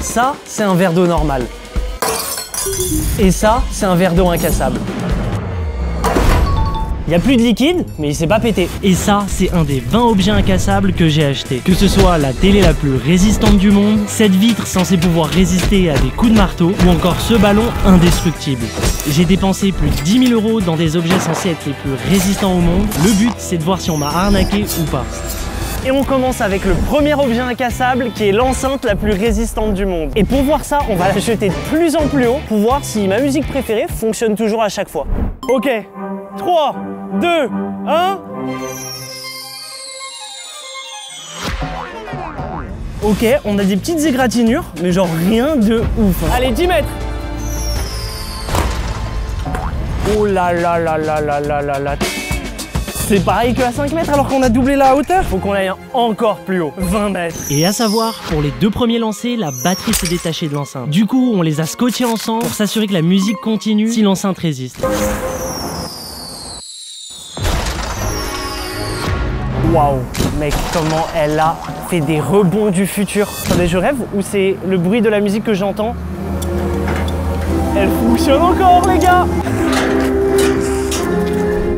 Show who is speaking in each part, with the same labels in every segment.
Speaker 1: Ça, c'est un verre d'eau normal. Et ça, c'est un verre d'eau incassable. Il n'y a plus de liquide, mais il s'est pas pété. Et ça, c'est un des 20 objets incassables que j'ai acheté. Que ce soit la télé la plus résistante du monde, cette vitre censée pouvoir résister à des coups de marteau, ou encore ce ballon indestructible. J'ai dépensé plus de 10 000 € dans des objets censés être les plus résistants au monde. Le but, c'est de voir si on m'a arnaqué ou pas. Et on commence avec le premier objet incassable qui est l'enceinte la plus résistante du monde. Et pour voir ça, on va la jeter de plus en plus haut pour voir si ma musique préférée fonctionne toujours à chaque fois. Ok, 3, 2, 1... Ok, on a des petites égratignures, mais genre rien de ouf. Allez, 10 mètres. Oh là là là là là là là là. C'est pareil qu'à 5 mètres alors qu'on a doublé la hauteur. Faut qu'on aille encore plus haut, 20 mètres. Et à savoir, pour les 2 premiers lancers, la batterie s'est détachée de l'enceinte. Du coup, on les a scotchés ensemble pour s'assurer que la musique continue si l'enceinte résiste. Waouh, mec, comment elle a fait des rebonds du futur. Attendez, je rêve ou c'est le bruit de la musique que j'entends? Elle fonctionne encore, les gars.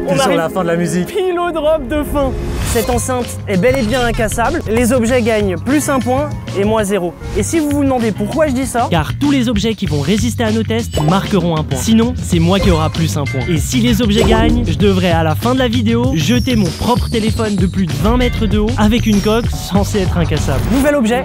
Speaker 1: On arrive à la fin de la musique. Pile au drop de fin. Cette enceinte est bel et bien incassable. Les objets gagnent plus 1 point et moins 0. Et si vous vous demandez pourquoi je dis ça, car tous les objets qui vont résister à nos tests marqueront 1 point. Sinon, c'est moi qui aura plus 1 point. Et si les objets gagnent, je devrais à la fin de la vidéo jeter mon propre téléphone de plus de 20 mètres de haut avec une coque censée être incassable. Nouvel objet.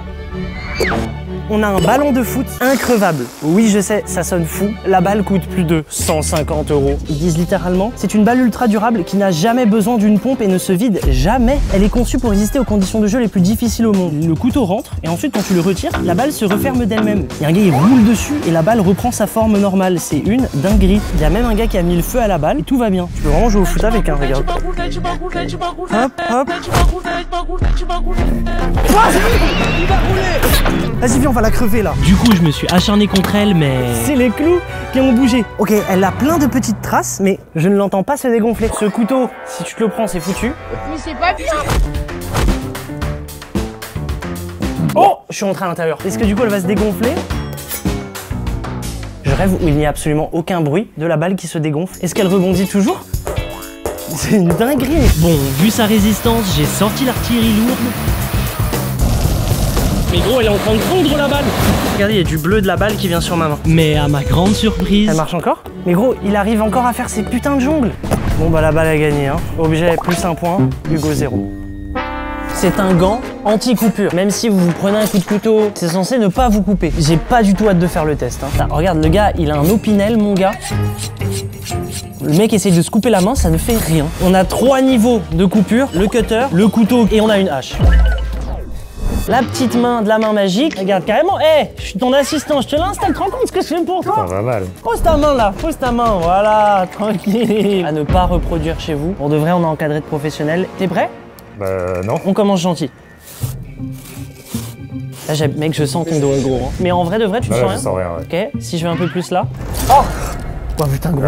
Speaker 1: On a un ballon de foot increvable. Oui, je sais, ça sonne fou. La balle coûte plus de 150 €. Ils disent littéralement, c'est une balle ultra durable qui n'a jamais besoin d'une pompe et ne se vide jamais. Elle est conçue pour résister aux conditions de jeu les plus difficiles au monde. Le couteau rentre et ensuite quand tu le retires, la balle se referme d'elle-même. Il y a un gars qui roule dessus et la balle reprend sa forme normale. C'est une dinguerie. Il y a même un gars qui a mis le feu à la balle et tout va bien. Tu peux vraiment jouer au foot avec, hein, regarde. Hop, hop. Vas-y, viens, on va la crever là. Du coup, je me suis acharné contre elle, mais... c'est les clous qui ont bougé. Ok, elle a plein de petites traces, mais je ne l'entends pas se dégonfler. Ce couteau, si tu te le prends, c'est foutu.
Speaker 2: Mais c'est pas bien.
Speaker 1: Oh, je suis rentré à l'intérieur. Est-ce que du coup, elle va se dégonfler? Je rêve où il n'y a absolument aucun bruit de la balle qui se dégonfle. Est-ce qu'elle rebondit toujours? C'est une dinguerie. Bon, vu sa résistance, j'ai sorti l'artillerie lourde. Mais gros, elle est en train de fondre la balle. Regardez, il y a du bleu de la balle qui vient sur ma main. Mais à ma grande surprise... elle marche encore? Mais gros, il arrive encore à faire ses putains de jongles. Bon bah la balle a gagné, hein. Objet plus 1 point, Hugo 0. C'est un gant anti-coupure. Même si vous vous prenez un coup de couteau, c'est censé ne pas vous couper. J'ai pas du tout hâte de faire le test, hein. Là, regarde, le gars, il a un opinel, mon gars. Le mec essaye de se couper la main, ça ne fait rien. On a 3 niveaux de coupure, le cutter, le couteau et on a une hache. La petite main de la main magique. Regarde carrément, hé, je suis ton assistant, je te l'installe, tu te rends compte ce que je fais pour toi?
Speaker 3: Ça va mal.
Speaker 1: Pose ta main là, pose ta main, voilà, tranquille. À ne pas reproduire chez vous. Pour de vrai, on a encadré de professionnels. T'es prêt?
Speaker 3: Bah non.
Speaker 1: On commence gentil. Là, mec, je sens ton dos gros. Hein. Mais en vrai de vrai, tu te sens rien?
Speaker 3: Je sens rien, ouais.
Speaker 1: Ok, si je vais un peu plus là. Oh! Oh putain gros,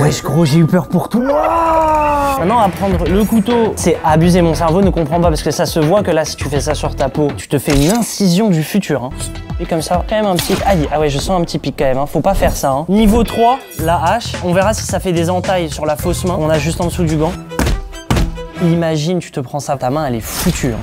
Speaker 1: wesh gros, j'ai eu peur pour tout. Maintenant à prendre le couteau, c'est abusé, mon cerveau ne comprend pas parce que ça se voit que là si tu fais ça sur ta peau, tu te fais une incision du futur. Hein. Et comme ça, quand même un petit... aïe, ah ouais, je sens un petit pic quand même, hein. Faut pas faire ça. Hein. Niveau 3, la hache, on verra si ça fait des entailles sur la fausse main. On a juste en dessous du gant. Imagine, tu te prends ça, ta main elle est foutue. Hein.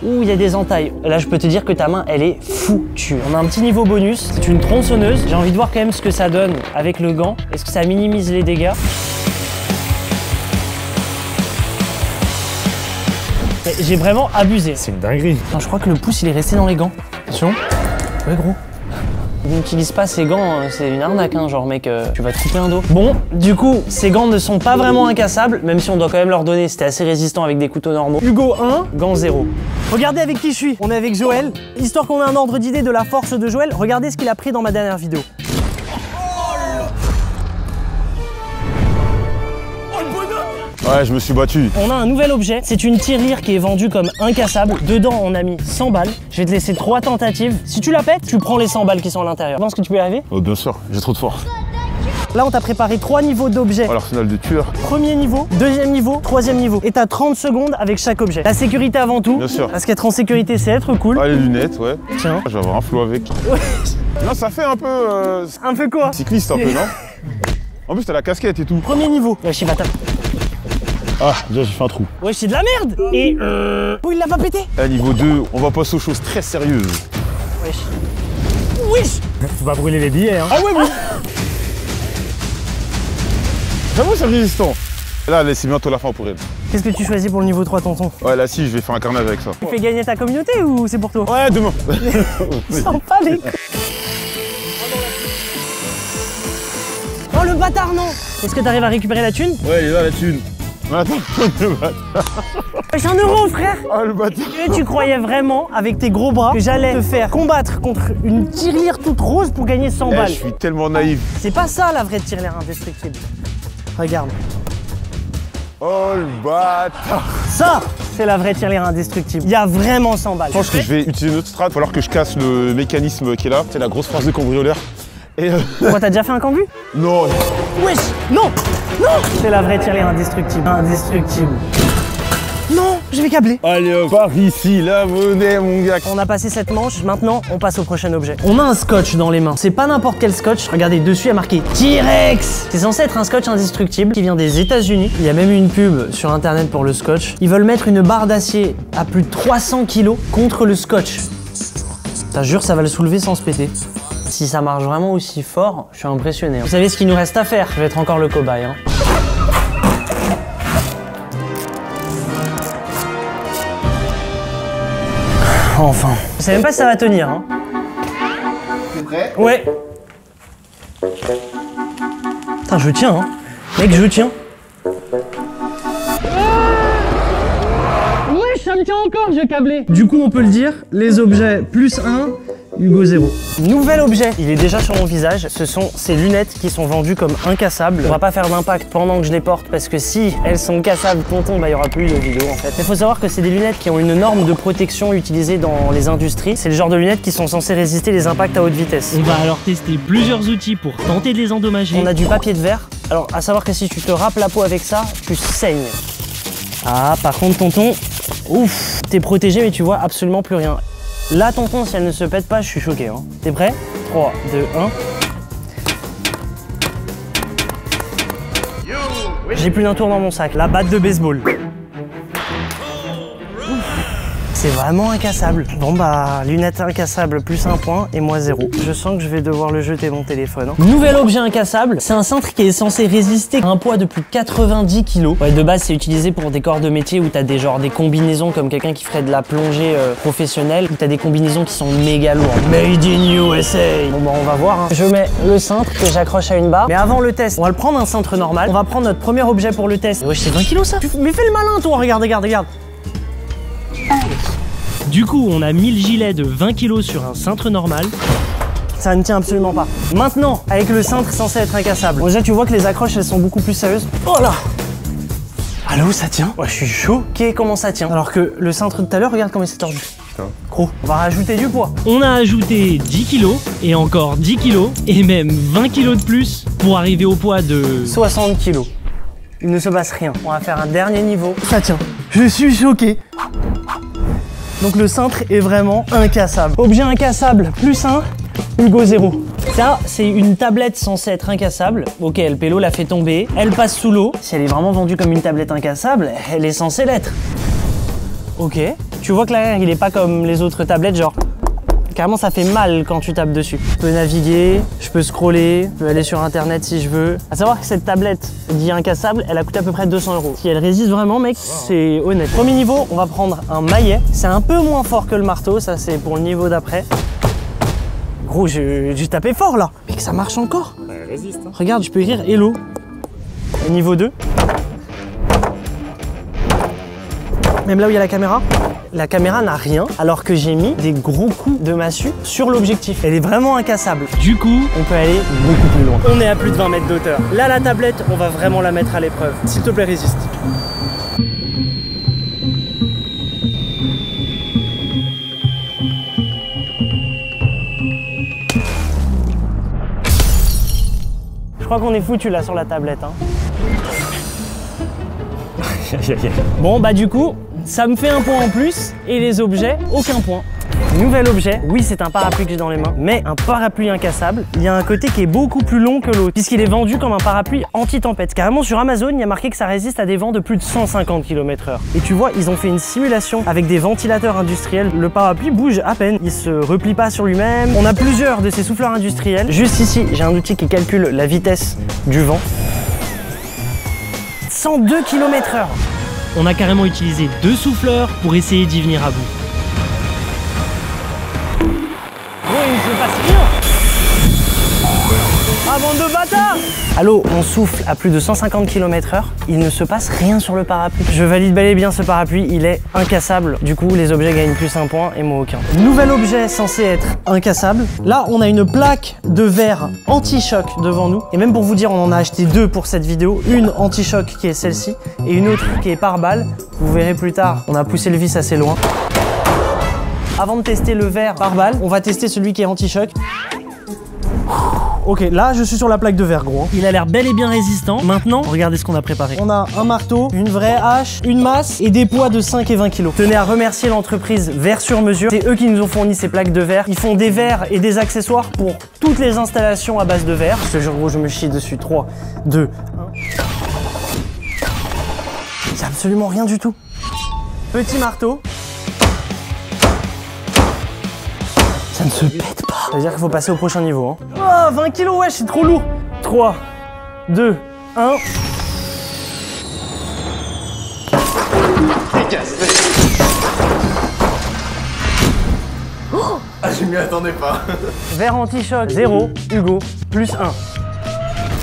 Speaker 1: Ouh, il y a des entailles. Là, je peux te dire que ta main, elle est foutue. On a un petit niveau bonus. C'est une tronçonneuse. J'ai envie de voir quand même ce que ça donne avec le gant. Est-ce que ça minimise les dégâts? J'ai vraiment abusé.
Speaker 3: C'est une dinguerie.
Speaker 1: Attends, je crois que le pouce, il est resté dans les gants. Attention. Ouais, gros. N'utilise pas ces gants, c'est une arnaque, hein, genre mec, tu vas te couper un dos. Bon, du coup, ces gants ne sont pas vraiment incassables, même si on doit quand même leur donner, c'était assez résistant avec des couteaux normaux. Hugo 1, gant 0. Regardez avec qui je suis, on est avec Joël. Histoire qu'on ait un ordre d'idée de la force de Joël, regardez ce qu'il a pris dans ma dernière vidéo.
Speaker 3: Ouais, je me suis battu.
Speaker 1: On a un nouvel objet, c'est une tirelire qui est vendue comme incassable. Dedans, on a mis 100 balles. Je vais te laisser 3 tentatives. Si tu la pètes, tu prends les 100 balles qui sont à l'intérieur. Tu penses que tu peux y arriver?
Speaker 3: Oh, bien sûr, j'ai trop de force.
Speaker 1: Là, on t'a préparé 3 niveaux d'objets.
Speaker 3: Oh, l'arsenal de tueur.
Speaker 1: Premier niveau, deuxième niveau, troisième niveau. Et t'as 30 secondes avec chaque objet. La sécurité avant tout.
Speaker 3: Bien sûr.
Speaker 1: Parce qu'être en sécurité, c'est être cool.
Speaker 3: Ah, les lunettes, ouais.
Speaker 1: Tiens.
Speaker 3: Je vais avoir un flow avec.
Speaker 1: Ouais.
Speaker 3: Non, ça fait un peu...
Speaker 1: Un peu quoi?
Speaker 3: cycliste un peu, non? En plus, t'as la casquette et tout.
Speaker 1: Premier niveau. Wesh, il va taper.
Speaker 3: Ah, déjà, j'ai fait un trou.
Speaker 1: Wesh, c'est de la merde. Et oh, il l'a pas pété.
Speaker 3: À niveau 2, on va passer aux choses très sérieuses.
Speaker 1: Wesh. Wesh.
Speaker 2: Faut pas brûler les billets, hein.
Speaker 3: Ah ouais, oui. J'avoue, c'est résistant. Là, c'est bientôt la fin pour elle.
Speaker 1: Qu'est-ce que tu choisis pour le niveau 3, tonton?
Speaker 3: Ouais, là, si, je vais faire un carnage avec ça.
Speaker 1: Tu fais gagner ta communauté ou c'est pour toi?
Speaker 3: Ouais, demain.
Speaker 1: Sans pas les couilles. Oh, le bâtard, non. Est-ce que t'arrives à récupérer la thune?
Speaker 3: Ouais, il est là, la thune. Attends, le bâtard.
Speaker 1: Wesh, 1 euro, frère.
Speaker 3: Ah, le bâtard.
Speaker 1: Et tu croyais vraiment, avec tes gros bras, que j'allais te faire combattre contre une tirelire toute rose pour gagner 100
Speaker 3: Je
Speaker 1: balles?
Speaker 3: suis tellement naïf.
Speaker 1: C'est pas ça la vraie tirelire indestructible. Regarde.
Speaker 3: Oh, le bâtard.
Speaker 1: Ça, c'est la vraie tirelire indestructible. Il y a vraiment 100 balles.
Speaker 3: Je pense que je vais utiliser notre strat. Il va falloir que je casse le mécanisme qui est là. C'est la grosse phrase de cambrioleur. Et
Speaker 1: Pourquoi, t'as déjà fait un cambu?
Speaker 3: non.
Speaker 1: Wesh. Non. Non. C'est la vraie tirelire indestructible. Indestructible. Non, je vais câbler.
Speaker 3: Allez hop, par ici, la monnaie, mon gars.
Speaker 1: On a passé cette manche, maintenant on passe au prochain objet. On a un scotch dans les mains. C'est pas n'importe quel scotch. Regardez, dessus il y a marqué T-Rex. C'est censé être un scotch indestructible qui vient des États-Unis. Il y a même eu une pub sur internet pour le scotch. Ils veulent mettre une barre d'acier à plus de 300 kg contre le scotch. T'as jure, ça va le soulever sans se péter. Si ça marche vraiment aussi fort, je suis impressionné. Vous savez ce qu'il nous reste à faire? Je vais être encore le cobaye. Hein. Enfin. Je sais même pas si ça va tenir. Hein.
Speaker 4: T'es prêt?
Speaker 1: Ouais. Putain, je tiens, hein. Mec, je tiens. Ouais, ça me tient encore, je câblé. Du coup, on peut le dire, les objets plus 1, Hugo 0. Nouvel objet, il est déjà sur mon visage. Ce sont ces lunettes qui sont vendues comme incassables. On va pas faire d'impact pendant que je les porte parce que si elles sont cassables, tonton, bah il y aura plus de vidéo en fait. Il faut savoir que c'est des lunettes qui ont une norme de protection utilisée dans les industries. C'est le genre de lunettes qui sont censées résister les impacts à haute vitesse.
Speaker 2: On va alors tester plusieurs outils pour tenter de les endommager.
Speaker 1: On a du papier de verre. Alors, à savoir que si tu te râpes la peau avec ça, tu saignes. Ah, par contre, tonton, ouf, t'es protégé, mais tu vois absolument plus rien. Là, tonton, si elle ne se pète pas, je suis choqué. Hein. T'es prêt? 3, 2, 1. J'ai plus d'un tour dans mon sac. La batte de baseball. C'est vraiment incassable. Bon bah, lunettes incassables plus 1 point et moi 0. Je sens que je vais devoir le jeter mon téléphone. Hein. Nouvel objet incassable, c'est un cintre qui est censé résister à un poids de plus de 90 kg. Ouais, de base c'est utilisé pour des corps de métier où t'as des combinaisons comme quelqu'un qui ferait de la plongée professionnelle, où t'as des combinaisons qui sont méga lourdes. Made in USA. Bon bah on va voir. Hein. Je mets le cintre que j'accroche à une barre. Mais avant le test, on va le prendre un cintre normal. On va prendre notre premier objet pour le test. Wesh, c'est 20 kg ça. Mais fais le malin toi, regarde, regarde, regarde.
Speaker 2: Du coup, on a mis le gilet de 20 kg sur un cintre normal.
Speaker 1: Ça ne tient absolument pas. Maintenant, avec le cintre censé être incassable. Bon, déjà, tu vois que les accroches, elles sont beaucoup plus sérieuses. Oh là! Allô, ça tient? Ouais, je suis choqué comment ça tient. Alors que le cintre de tout à l'heure, regarde comment il s'est tordu. Gros, on va rajouter du poids.
Speaker 2: On a ajouté 10 kg et encore 10 kg et même 20 kg de plus pour arriver au poids de
Speaker 1: 60 kg. Il ne se passe rien. On va faire un dernier niveau. Ça tient. Je suis choqué. Donc le cintre est vraiment incassable. Objet incassable, plus 1, Hugo 0. Ça, c'est une tablette censée être incassable. Ok, le pélo l'a fait tomber. Elle passe sous l'eau. Si elle est vraiment vendue comme une tablette incassable, elle est censée l'être. Ok. Tu vois que l'arrière, il est pas comme les autres tablettes, genre... Carrément, ça fait mal quand tu tapes dessus. Je peux naviguer, je peux scroller, je peux aller sur internet si je veux. À savoir que cette tablette dit incassable, elle a coûté à peu près 200 €. Si elle résiste vraiment, mec, c'est honnête. Premier niveau, on va prendre un maillet. C'est un peu moins fort que le marteau, ça c'est pour le niveau d'après. Gros, j'ai tapé fort là. Mec, ça marche encore.
Speaker 3: Elle résiste. Hein.
Speaker 1: Regarde, je peux écrire Hello. Et niveau 2. Même là où il y a la caméra n'a rien, alors que j'ai mis des gros coups de massue sur l'objectif. Elle est vraiment incassable.
Speaker 2: Du coup,
Speaker 1: on peut aller beaucoup plus loin. On est à plus de 20 mètres d'auteur. Là, la tablette, on va vraiment la mettre à l'épreuve. S'il te plaît, résiste. Je crois qu'on est foutu là sur la tablette. Hein. Bon bah du coup, ça me fait un point en plus et les objets, aucun point. Nouvel objet, oui c'est un parapluie que j'ai dans les mains, mais un parapluie incassable. Il y a un côté qui est beaucoup plus long que l'autre, puisqu'il est vendu comme un parapluie anti-tempête. Carrément sur Amazon, il y a marqué que ça résiste à des vents de plus de 150 km/h. Et tu vois, ils ont fait une simulation avec des ventilateurs industriels. Le parapluie bouge à peine, il se replie pas sur lui-même. On a plusieurs de ces souffleurs industriels. Juste ici, j'ai un outil qui calcule la vitesse du vent. 102 km/h.
Speaker 2: On a carrément utilisé 2 souffleurs pour essayer d'y venir à bout.
Speaker 1: Oh, il ne se passe rien. Ah, bande de bâtards. Allô, on souffle à plus de 150 km/h, il ne se passe rien sur le parapluie. Je valide bel et bien ce parapluie, il est incassable. Du coup, les objets gagnent plus un point et moi aucun. Nouvel objet censé être incassable. Là, on a une plaque de verre anti-choc devant nous. Et même pour vous dire, on en a acheté 2 pour cette vidéo. Une anti-choc qui est celle-ci et une autre qui est pare-balles. Vous verrez plus tard, on a poussé le vis assez loin. Avant de tester le verre pare-balles, on va tester celui qui est anti-choc. Ok, là je suis sur la plaque de verre gros.
Speaker 2: Il a l'air bel et bien résistant. Maintenant, regardez ce qu'on a préparé.
Speaker 1: On a un marteau, une vraie hache, une masse et des poids de 5 et 20 kg. Tenez à remercier l'entreprise Verre sur mesure. C'est eux qui nous ont fourni ces plaques de verre. Ils font des verres et des accessoires pour toutes les installations à base de verre. Ce jour où je me chie dessus. 3, 2, 1. Il n'y a absolument rien du tout. Petit marteau. Ça ne se pète pas. Ça veut dire qu'il faut passer au prochain niveau. Hein. Oh, 20 kg, ouais, c'est trop lourd. 3, 2, 1.
Speaker 4: Oh, ah, je m'y attendais pas.
Speaker 1: Verre anti-choc, 0, Hugo, plus 1.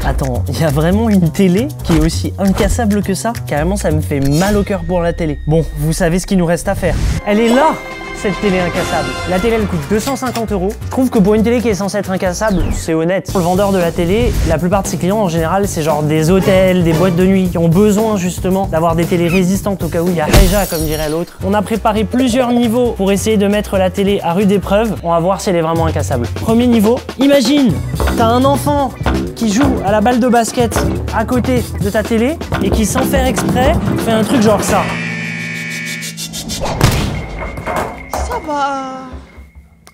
Speaker 1: Attends, il y a vraiment une télé qui est aussi incassable que ça? Carrément, ça me fait mal au cœur pour la télé. Bon, vous savez ce qu'il nous reste à faire. Elle est là, cette télé incassable. La télé, elle coûte 250 €. Je trouve que pour une télé qui est censée être incassable, c'est honnête. Pour le vendeur de la télé, la plupart de ses clients, en général, c'est genre des hôtels, des boîtes de nuit qui ont besoin justement d'avoir des télés résistantes au cas où il y a déjà, comme dirait l'autre. On a préparé plusieurs niveaux pour essayer de mettre la télé à rude épreuve. On va voir si elle est vraiment incassable. Premier niveau, imagine, t'as un enfant qui joue à la balle de basket à côté de ta télé et qui, sans faire exprès, fait un truc genre ça.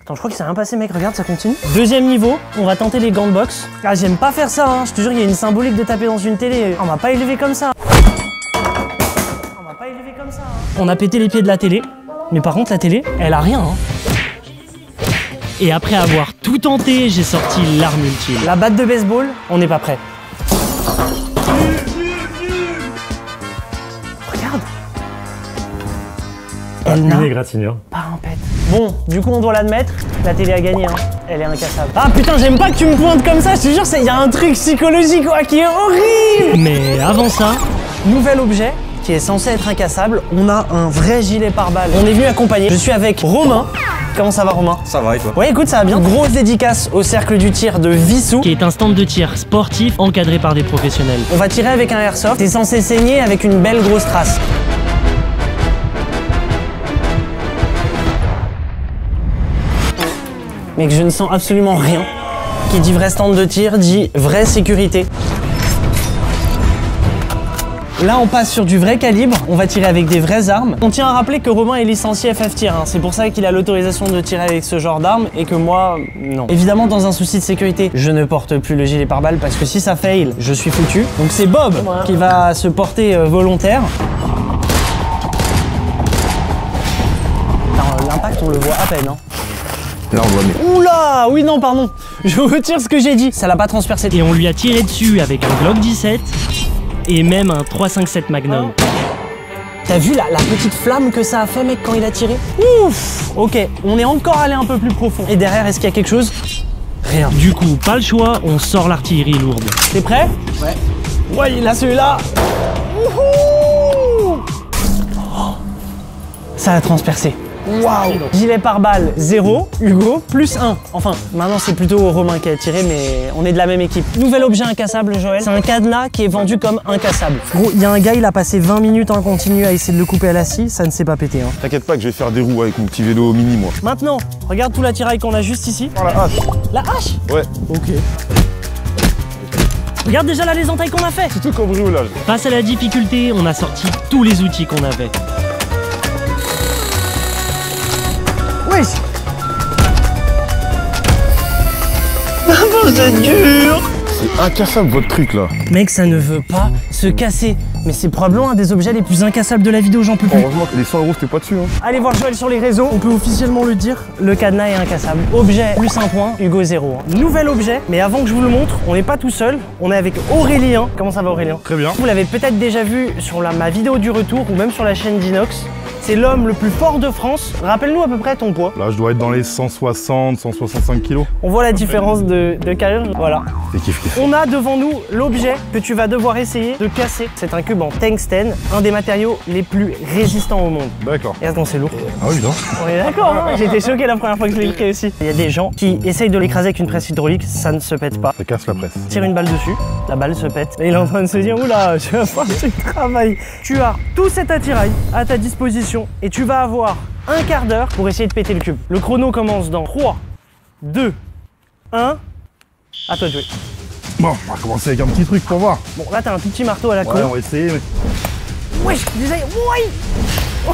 Speaker 1: Attends, je crois qu'il s'est rien passé, mec. Regarde, ça continue. Deuxième niveau, on va tenter les gants de boxe. Ah, j'aime pas faire ça, hein. Je te jure, il y a une symbolique de taper dans une télé. On m'a pas élevé comme ça. On m'a pas élevé comme ça. Hein. On a pété les pieds de la télé. Mais par contre, la télé, elle a rien. Hein.
Speaker 2: Et après avoir tout tenté, j'ai sorti l'arme ultime.
Speaker 1: La batte de baseball, on n'est pas prêt. Regarde. Elle n'a pas un pet. Bon, du coup, on doit l'admettre, la télé a gagné, hein. Elle est incassable. Ah putain, j'aime pas que tu me pointes comme ça, je te jure, il y a un truc psychologique quoi, qui est horrible.
Speaker 2: Mais avant ça,
Speaker 1: nouvel objet qui est censé être incassable, on a un vrai gilet pare-balles. On est venu accompagner, je suis avec Romain. Comment ça va, Romain?
Speaker 5: Ça va et toi?
Speaker 1: Ouais, écoute, ça va bien. Grosse dédicace au cercle du tir de Vissou,
Speaker 2: qui est un stand de tir sportif encadré par des professionnels.
Speaker 1: On va tirer avec un airsoft, t'es censé saigner avec une belle grosse trace. Mec, je ne sens absolument rien. Qui dit vrai stand de tir dit vraie sécurité. Là, on passe sur du vrai calibre, on va tirer avec des vraies armes. On tient à rappeler que Romain est licencié FF-Tir, hein. C'est pour ça qu'il a l'autorisation de tirer avec ce genre d'armes et que moi, non. Évidemment, dans un souci de sécurité, je ne porte plus le gilet pare-balles parce que si ça fail, je suis foutu. Donc c'est Bob qui va se porter volontaire. L'impact, on le voit à peine, hein.
Speaker 5: Là on voit mieux.
Speaker 1: Oula, oui non pardon, je retire ce que j'ai dit. Ça l'a pas transpercé.
Speaker 2: Et on lui a tiré dessus avec un Glock 17 et même un 357 Magnum.
Speaker 1: T'as vu la petite flamme que ça a fait, mec, quand il a tiré? Ouf. Ok, on est encore allé un peu plus profond. Et derrière, est-ce qu'il y a quelque chose? Rien.
Speaker 2: Du coup, pas le choix, on sort l'artillerie lourde.
Speaker 1: T'es prêt?
Speaker 4: Ouais.
Speaker 1: Ouais, il a celui-là. Oh, ça a transpercé. Waouh! Gilet pare-balles 0, Hugo plus 1. Enfin, maintenant c'est plutôt Romain qui a tiré, mais on est de la même équipe. Nouvel objet incassable, Joël. C'est un cadenas qui est vendu comme incassable. Gros, il y a un gars, il a passé 20 minutes en continu à essayer de le couper à la scie, ça ne s'est pas pété. Hein.
Speaker 3: T'inquiète pas que je vais faire des roues avec mon petit vélo mini, moi.
Speaker 1: Maintenant, regarde tout l'attirail qu'on a juste ici.
Speaker 3: Oh la hache!
Speaker 1: La hache?
Speaker 3: Ouais.
Speaker 1: Ok. Regarde déjà là les entailles qu'on a fait.
Speaker 3: C'est tout cambriolage.
Speaker 2: Face à la difficulté, on a sorti tous les outils qu'on avait.
Speaker 1: Wesh. C'est dur.
Speaker 3: C'est incassable votre truc là.
Speaker 1: Mec, ça ne veut pas se casser. Mais c'est probablement un des objets les plus incassables de la vidéo, j'en peux plus.
Speaker 3: Heureusement que les 100 € c'était pas dessus. Hein.
Speaker 1: Allez voir Joël sur les réseaux, on peut officiellement le dire, le cadenas est incassable. Objet plus 1 point, Hugo 0. Nouvel objet, mais avant que je vous le montre, on n'est pas tout seul, on est avec Aurélien. Comment ça va Aurélien?
Speaker 3: Très bien.
Speaker 1: Vous l'avez peut-être déjà vu sur ma vidéo du retour ou même sur la chaîne d'Inox. C'est l'homme le plus fort de France. Rappelle-nous à peu près ton poids.
Speaker 3: Là je dois être dans les 160, 165 kilos.
Speaker 1: On voit la différence de carrure, voilà.
Speaker 3: C'est kiff.
Speaker 1: On a devant nous l'objet que tu vas devoir essayer de casser. C'est un cube en tungstène, un des matériaux les plus résistants au monde.
Speaker 3: D'accord.
Speaker 1: Et attends, c'est lourd.
Speaker 3: Ah oui, non.
Speaker 1: On est d'accord, hein. J'étais choqué la première fois que je l'ai pris aussi. Il y a des gens qui essayent de l'écraser avec une presse hydraulique, ça ne se pète pas.
Speaker 3: Ça casse la presse.
Speaker 1: Tire une balle dessus, la balle se pète. Et il est en train de se dire, oula, je vais faire du travail. Tu as tout cet attirail à ta disposition et tu vas avoir un quart d'heure pour essayer de péter le cube. Le chrono commence dans 3, 2, 1. À toi de jouer.
Speaker 3: Bon, on va commencer avec un petit truc pour voir.
Speaker 1: Bon, là, t'as un tout petit marteau à la con.
Speaker 3: Ouais, on va essayer. Mais...
Speaker 1: Wesh, déjà, ouais. Bon,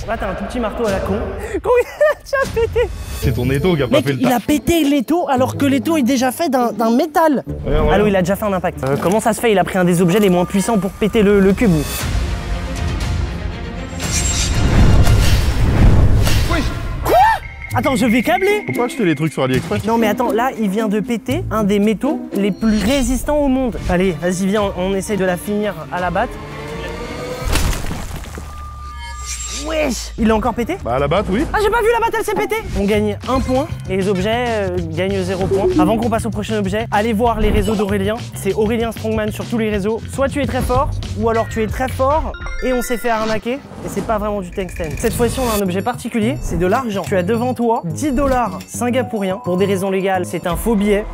Speaker 1: là, t'as un tout petit marteau à la con. Comment il a déjà pété?
Speaker 3: C'est ton étau qui a pas
Speaker 1: Mec,
Speaker 3: fait le
Speaker 1: il
Speaker 3: taf.
Speaker 1: a pété l'étau alors que l'étau est déjà fait d'un métal.
Speaker 3: Ouais, ouais.
Speaker 1: Allô, il a déjà fait un impact. Comment ça se fait? Il a pris un des objets les moins puissants pour péter le cube. Attends, je vais câbler.
Speaker 3: Faut pas acheter les trucs sur AliExpress.
Speaker 1: Non mais attends, là il vient de péter un des métaux les plus résistants au monde. Allez, vas-y viens, on essaie de la finir à la batte. Wesh, il a encore pété?
Speaker 3: Bah à la batte, oui.
Speaker 1: Ah, j'ai pas vu la batte, elle s'est pétée. On gagne 1 point et les objets gagnent 0 point. Avant qu'on passe au prochain objet, allez voir les réseaux d'Aurélien. C'est Aurélien Strongman sur tous les réseaux. Soit tu es très fort, ou alors tu es très fort et on s'est fait arnaquer. Et c'est pas vraiment du tungstène. Cette fois-ci, on a un objet particulier, c'est de l'argent. Tu as devant toi 10 $ singapouriens. Pour des raisons légales, c'est un faux billet.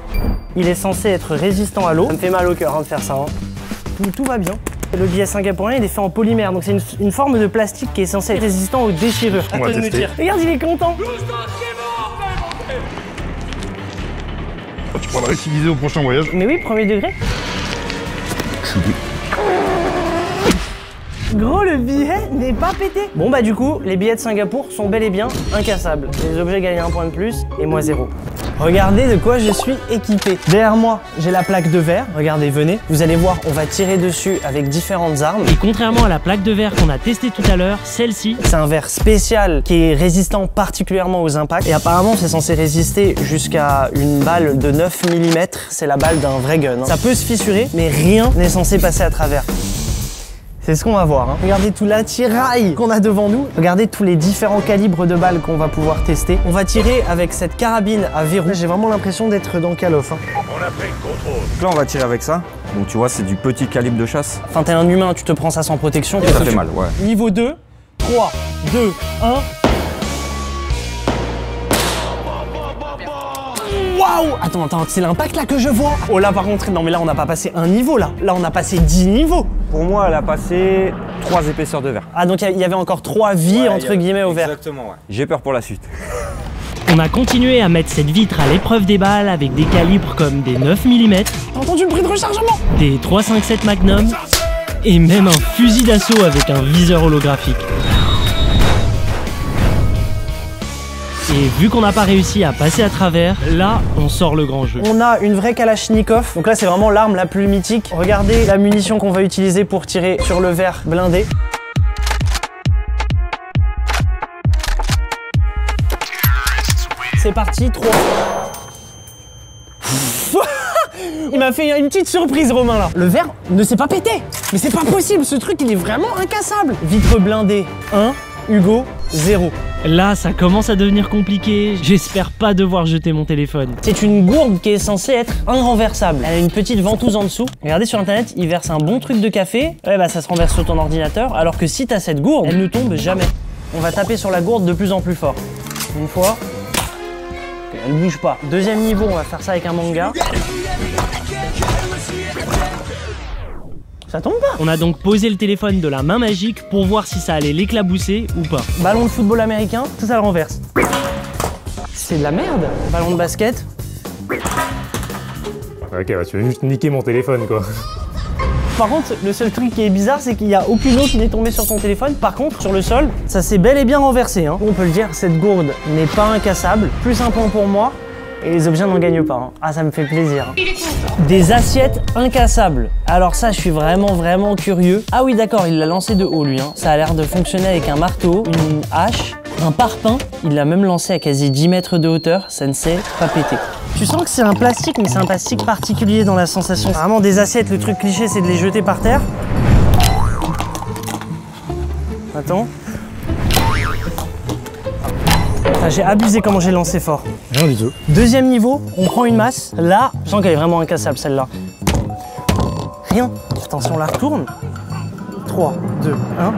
Speaker 1: Il est censé être résistant à l'eau. Ça me fait mal au cœur de faire ça. Hein. Tout va bien. Le billet singapourien, il est fait en polymère, donc c'est une forme de plastique qui est censée être résistant aux déchirures.
Speaker 3: On va tester.
Speaker 1: Regarde, il est content.
Speaker 3: Tu pourras le réutiliser au prochain voyage.
Speaker 1: Mais oui, premier degré. Gros, le billet n'est pas pété. Bon bah du coup, les billets de Singapour sont bel et bien incassables. Les objets gagnent 1 point de plus et moi 0. Regardez de quoi je suis équipé. Derrière moi, j'ai la plaque de verre. Regardez, venez. Vous allez voir, on va tirer dessus avec différentes armes.
Speaker 2: Et contrairement à la plaque de verre qu'on a testée tout à l'heure, celle-ci,
Speaker 1: C'est un verre spécial qui est résistant particulièrement aux impacts. Et apparemment, c'est censé résister jusqu'à une balle de 9 mm. C'est la balle d'un vrai gun. Hein. Ça peut se fissurer, mais rien n'est censé passer à travers. C'est ce qu'on va voir. Hein. Regardez tout l'attirail qu'on a devant nous. Regardez tous les différents calibres de balles qu'on va pouvoir tester. On va tirer avec cette carabine à verrou. J'ai vraiment l'impression d'être dans Call of. Hein.
Speaker 5: Donc là, on va tirer avec ça. Donc tu vois, c'est du petit calibre de chasse.
Speaker 1: Enfin, t'es un humain, tu te prends ça sans protection.
Speaker 5: Ça fait mal, ouais.
Speaker 1: Niveau 2, 3, 2, 1. Waouh! Attends, c'est l'impact là que je vois. Oh là par contre, non mais là on n'a pas passé un niveau là. Là on a passé 10 niveaux.
Speaker 5: Pour moi, elle a passé 3 épaisseurs de verre.
Speaker 1: Ah donc il y avait encore 3 vies entre guillemets au verre.
Speaker 5: Exactement, ouais. J'ai peur pour la suite.
Speaker 2: on a continué à mettre cette vitre à l'épreuve des balles avec des calibres comme des 9 mm,
Speaker 1: T'as entendu le bruit de rechargement?
Speaker 2: des 357 Magnum et même un fusil d'assaut avec un viseur holographique. Et vu qu'on n'a pas réussi à passer à travers, là, on sort le grand jeu.
Speaker 1: On a une vraie Kalachnikov, donc là c'est vraiment l'arme la plus mythique. Regardez la munition qu'on va utiliser pour tirer sur le verre blindé. C'est parti, 3. Il m'a fait une petite surprise, Romain, là. Le verre ne s'est pas pété. Mais c'est pas possible, ce truc, il est vraiment incassable. Vitre blindée, 1. Hugo, 0.
Speaker 2: Là, ça commence à devenir compliqué. J'espère pas devoir jeter mon téléphone.
Speaker 1: C'est une gourde qui est censée être renversable. Elle a une petite ventouse en dessous. Regardez sur internet, ils versent un bon truc de café. Ouais, bah ça se renverse sur ton ordinateur. Alors que si t'as cette gourde, elle ne tombe jamais. On va taper sur la gourde de plus en plus fort. Une fois. Okay, elle bouge pas. Deuxième niveau, on va faire ça avec un manga. Ça tombe pas.
Speaker 2: On a donc posé le téléphone de la main magique pour voir si ça allait l'éclabousser ou pas.
Speaker 1: Ballon de football américain, tout ça le renverse. C'est de la merde. Ballon de basket.
Speaker 3: Ok, bah tu veux juste niquer mon téléphone quoi.
Speaker 1: Par contre, le seul truc qui est bizarre, c'est qu'il n'y a aucune eau qui n'est tombée sur ton téléphone. Par contre, sur le sol, ça s'est bel et bien renversé. Hein. On peut le dire, cette gourde n'est pas incassable. Plus un point pour moi, et les objets n'en gagnent pas. Hein. Ah, ça me fait plaisir. Des assiettes incassables. Alors ça, je suis vraiment curieux. Ah oui, d'accord, il l'a lancé de haut, lui. Hein. Ça a l'air de fonctionner avec un marteau, une hache, un parpaing. Il l'a même lancé à quasi 10 mètres de hauteur. Ça ne s'est pas pété. Tu sens que c'est un plastique, mais c'est un plastique particulier dans la sensation. Vraiment, des assiettes, le truc cliché, c'est de les jeter par terre. Attends. Ah, j'ai abusé comment j'ai lancé fort.
Speaker 3: Rien du tout.
Speaker 1: Deuxième niveau, on prend une masse. Là, je sens qu'elle est vraiment incassable, celle-là. Rien. Attention, on la retourne. 3, 2, 1.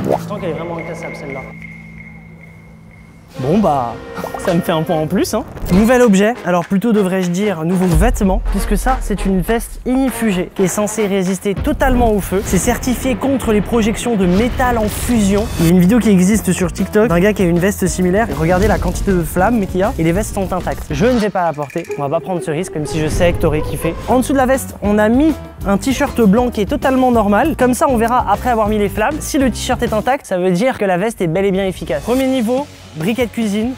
Speaker 1: Je sens qu'elle est vraiment incassable, celle-là. Bon bah, ça me fait un point en plus. Hein. Nouvel objet, alors plutôt devrais-je dire nouveau vêtement, puisque ça c'est une veste ignifugée qui est censée résister totalement au feu. C'est certifié contre les projections de métal en fusion. Il y a une vidéo qui existe sur TikTok d'un gars qui a une veste similaire. Regardez la quantité de flammes qu'il y a et les vestes sont intactes. Je ne vais pas la porter, on va pas prendre ce risque, même si je sais que t'aurais kiffé. En dessous de la veste, on a mis un t-shirt blanc qui est totalement normal. Comme ça, on verra après avoir mis les flammes. Si le t-shirt est intact, ça veut dire que la veste est bel et bien efficace. Premier niveau, briquet de cuisine.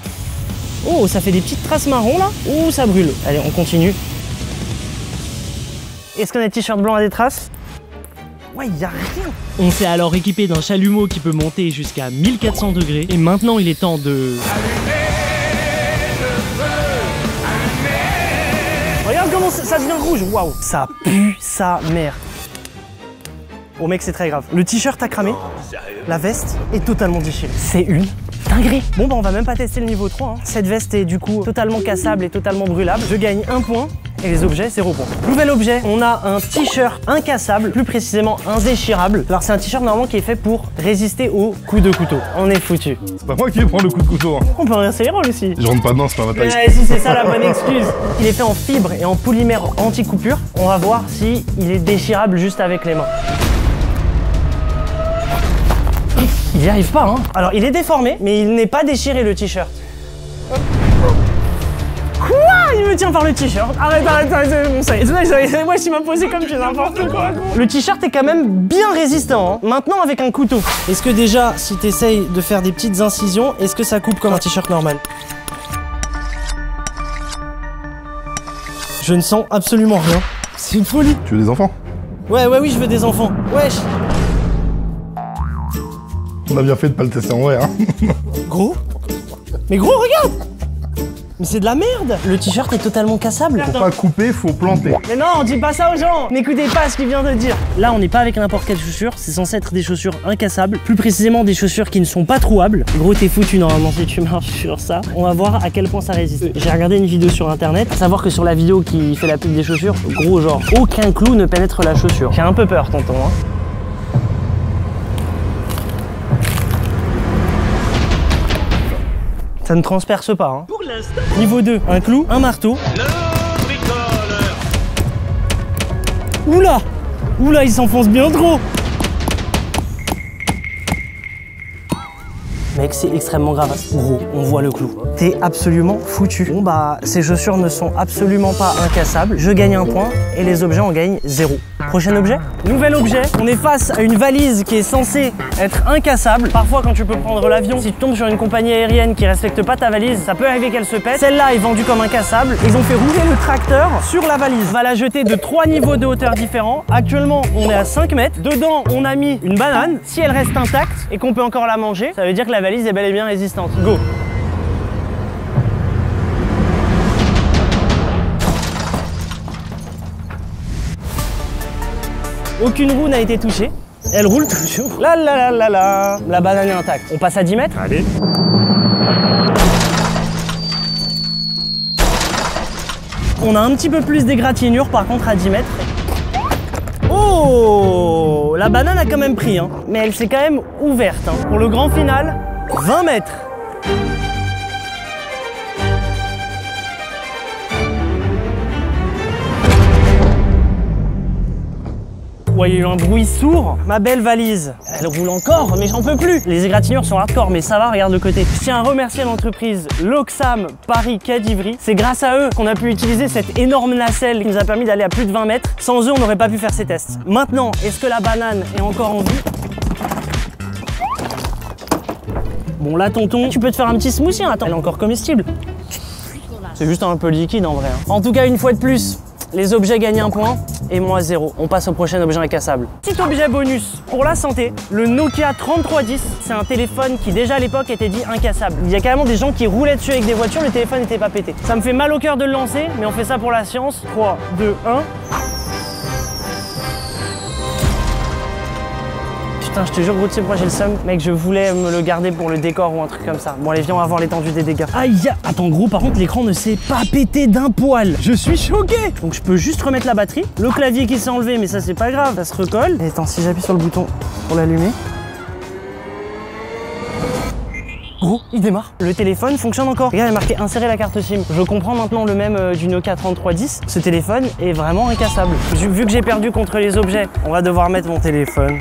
Speaker 1: Oh, ça fait des petites traces marron là. Ouh, ça brûle. Allez, on continue. Est-ce qu'un t-shirt blanc a des traces? Ouais, y a rien.
Speaker 2: On s'est alors équipé d'un chalumeau qui peut monter jusqu'à 1400 degrés. Et maintenant, il est temps de...
Speaker 1: Regarde comment ça devient rouge. Waouh, ça pue sa mère. Oh mec, c'est très grave. Le t-shirt a cramé. La veste est totalement déchirée. C'est une dinguerie. Bon bah on va même pas tester le niveau 3. Hein. Cette veste est du coup totalement cassable et totalement brûlable. Je gagne 1 point et les objets 0 point. Nouvel objet, on a un t-shirt incassable, plus précisément indéchirable. Alors c'est un t-shirt normalement qui est fait pour résister aux coups de couteau. On est foutu.
Speaker 3: C'est pas moi qui vais prendre le coup de couteau. Hein.
Speaker 1: On peut inverser les rôles aussi.
Speaker 3: Je rentre pas dedans, c'est pas ma taille.
Speaker 1: Mais si c'est ça la bonne excuse. Il est fait en fibre et en polymère anti-coupure. On va voir si il est déchirable juste avec les mains. Il n'y arrive pas, hein. Alors, il est déformé, mais il n'est pas déchiré, le t-shirt. Quoi? Il me tient par le t-shirt. Arrête, bon, ça y est. Moi, je m'imposais comme tu n'importe quoi. Le t-shirt est quand même bien résistant, hein. Maintenant, avec un couteau. Est-ce que déjà, si tu essayes de faire des petites incisions, est-ce que ça coupe comme un t-shirt normal? Je ne sens absolument rien. C'est une folie.
Speaker 3: Tu veux des enfants?
Speaker 1: Ouais, oui, je veux des enfants. Wesh.
Speaker 3: On a bien fait de pas le tester en vrai, hein.
Speaker 1: Gros? Mais gros, regarde! Mais c'est de la merde! Le t-shirt est totalement cassable.
Speaker 3: Faut pas couper, faut planter.
Speaker 1: Mais non, dis pas ça aux gens! N'écoutez pas ce qu'il vient de dire. Là, on n'est pas avec n'importe quelle chaussure, c'est censé être des chaussures incassables. Plus précisément, des chaussures qui ne sont pas trouables. Gros, t'es foutu normalement si tu marches sur ça. On va voir à quel point ça résiste. J'ai regardé une vidéo sur internet, à savoir que sur la vidéo qui fait la pub des chaussures, gros genre, aucun clou ne pénètre la chaussure. J'ai un peu peur, tonton, hein. Ça ne transperce pas. Hein. Pour l'instant. Niveau 2, un clou, un marteau. Oula! Oula, il s'enfonce bien trop! Mec, c'est extrêmement grave. Gros, on voit le clou. T'es absolument foutu. Bon bah, ces chaussures ne sont absolument pas incassables. Je gagne 1 point et les objets en gagnent 0. Prochain objet. Nouvel objet. On est face à une valise qui est censée être incassable. Parfois, quand tu peux prendre l'avion, si tu tombes sur une compagnie aérienne qui respecte pas ta valise, ça peut arriver qu'elle se pète. Celle-là est vendue comme incassable. Ils ont fait rouler le tracteur sur la valise. On va la jeter de 3 niveaux de hauteur différents. Actuellement, on est à 5 mètres. Dedans, on a mis une banane. Si elle reste intacte et qu'on peut encore la manger, ça veut dire que la valise est bel et bien résistante. Go! Aucune roue n'a été touchée. Elle roule toujours. La banane est intacte. On passe à 10 mètres.
Speaker 3: Allez.
Speaker 1: On a un petit peu plus d'égratignure par contre à 10 mètres. Oh! La banane a quand même pris, hein. Mais elle s'est quand même ouverte. Hein. Pour le grand final, 20 mètres. Ouais, il y a eu un bruit sourd. Ma belle valise, elle roule encore, mais j'en peux plus. Les égratignures sont hardcore, mais ça va, regarde le côté. Je tiens à remercier l'entreprise Loxam Paris Quai d'Ivry. C'est grâce à eux qu'on a pu utiliser cette énorme nacelle qui nous a permis d'aller à plus de 20 mètres. Sans eux, on n'aurait pas pu faire ces tests. Maintenant, est-ce que la banane est encore en vie? Bon là tonton, tu peux te faire un petit smoothie, hein. Attends, elle est encore comestible. C'est juste un peu liquide en vrai. En tout cas, une fois de plus, les objets gagnent 1 point et moi 0. On passe au prochain objet incassable. Petit objet bonus pour la santé, le Nokia 3310. C'est un téléphone qui déjà à l'époque était dit incassable. Il y a carrément des gens qui roulaient dessus avec des voitures, le téléphone n'était pas pété. Ça me fait mal au cœur de le lancer, mais on fait ça pour la science. 3, 2, 1. Putain, je te jure, gros, tu sais pourquoi j'ai le seum? Mec, je voulais me le garder pour le décor ou un truc comme ça. Bon, allez, viens, on va voir l'étendue des dégâts. Aïe, attends, gros, par contre, l'écran ne s'est pas pété d'un poil. Je suis choqué. Donc, je peux juste remettre la batterie. Le clavier qui s'est enlevé, mais ça, c'est pas grave. Ça se recolle. Et attends, si j'appuie sur le bouton pour l'allumer. Gros, il démarre. Le téléphone fonctionne encore. Regarde, il y a marqué insérer la carte SIM. Je comprends maintenant le même du Nokia 3310. Ce téléphone est vraiment incassable. Vu que j'ai perdu contre les objets, on va devoir mettre mon téléphone.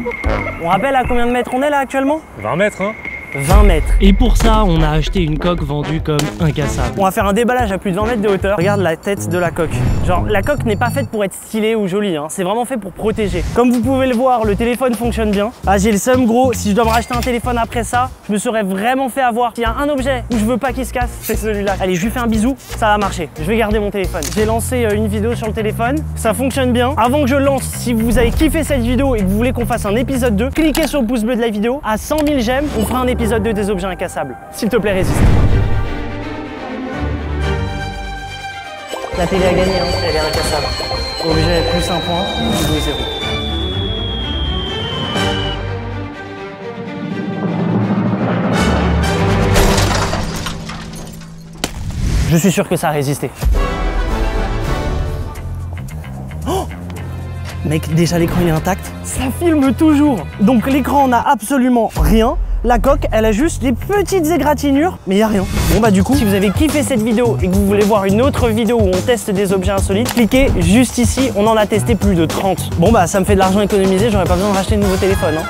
Speaker 1: On rappelle à combien de mètres on est là actuellement?
Speaker 3: 20 mètres, hein.
Speaker 1: 20 mètres.
Speaker 2: Et pour ça, on a acheté une coque vendue comme incassable.
Speaker 1: On va faire un déballage à plus de 20 mètres de hauteur. Regarde la tête de la coque. Genre, la coque n'est pas faite pour être stylée ou jolie, hein. C'est vraiment fait pour protéger. Comme vous pouvez le voir, le téléphone fonctionne bien. Ah, j'ai le seum, gros. Si je dois me racheter un téléphone après ça, je me serais vraiment fait avoir. S'il y a un objet où je veux pas qu'il se casse, c'est celui-là. Allez, je lui fais un bisou, ça va marcher. Je vais garder mon téléphone. J'ai lancé une vidéo sur le téléphone. Ça fonctionne bien. Avant que je lance, si vous avez kiffé cette vidéo et que vous voulez qu'on fasse un épisode 2, cliquez sur le pouce bleu de la vidéo. À 100 000 j'aime, on fera un épisode 2 des objets incassables. S'il te plaît, résiste. La télé a gagné, hein. Elle est incassable. Objet plus 1 point, jouer 0. Je suis sûr que ça a résisté. Oh, mec, déjà l'écran il est intact. Ça filme toujours. Donc l'écran n'a absolument rien. La coque, elle a juste des petites égratignures, mais il n'y a rien. Bon bah du coup, si vous avez kiffé cette vidéo et que vous voulez voir une autre vidéo où on teste des objets insolites, cliquez juste ici, on en a testé plus de 30. Bon bah ça me fait de l'argent économisé, j'aurais pas besoin de racheter de nouveau téléphone, hein.